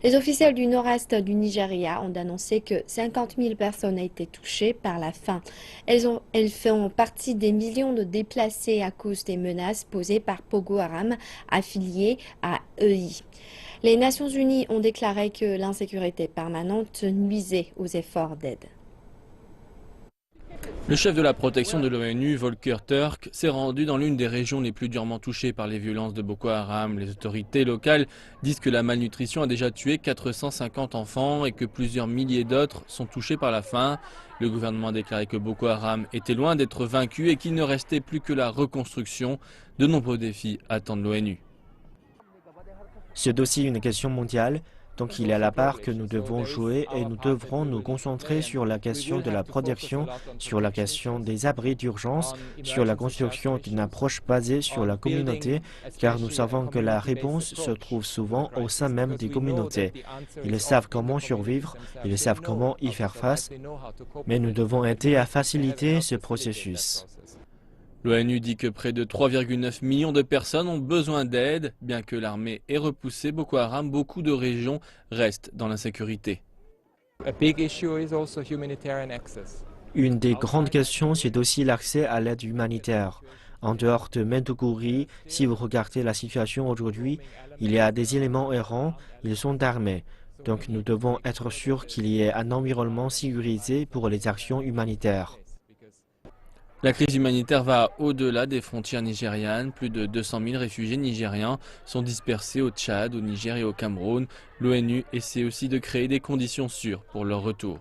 Les officiels du nord-est du Nigeria ont annoncé que 50 000 personnes ont été touchées par la faim. Elles font partie des millions de déplacés à cause des menaces posées par Boko Haram, affilié à EI. Les Nations Unies ont déclaré que l'insécurité permanente nuisait aux efforts d'aide. Le chef de la protection de l'ONU, Volker Turk, s'est rendu dans l'une des régions les plus durement touchées par les violences de Boko Haram. Les autorités locales disent que la malnutrition a déjà tué 450 enfants et que plusieurs milliers d'autres sont touchés par la faim. Le gouvernement a déclaré que Boko Haram était loin d'être vaincu et qu'il ne restait plus que la reconstruction. De nombreux défis attendent l'ONU. C'est aussi une question mondiale, donc il est à la part que nous devons jouer et nous devrons nous concentrer sur la question de la protection, sur la question des abris d'urgence, sur la construction d'une approche basée sur la communauté, car nous savons que la réponse se trouve souvent au sein même des communautés. Ils savent comment survivre, ils savent comment y faire face, mais nous devons aider à faciliter ce processus. L'ONU dit que près de 3,9 millions de personnes ont besoin d'aide. Bien que l'armée ait repoussé Boko Haram, beaucoup de régions restent dans l'insécurité. Une des grandes questions, c'est aussi l'accès à l'aide humanitaire. En dehors de Maiduguri, si vous regardez la situation aujourd'hui, il y a des éléments errants, ils sont armés. Donc nous devons être sûrs qu'il y ait un environnement sécurisé pour les actions humanitaires. La crise humanitaire va au-delà des frontières nigérianes. Plus de 200 000 réfugiés nigérians sont dispersés au Tchad, au Niger et au Cameroun. L'ONU essaie aussi de créer des conditions sûres pour leur retour.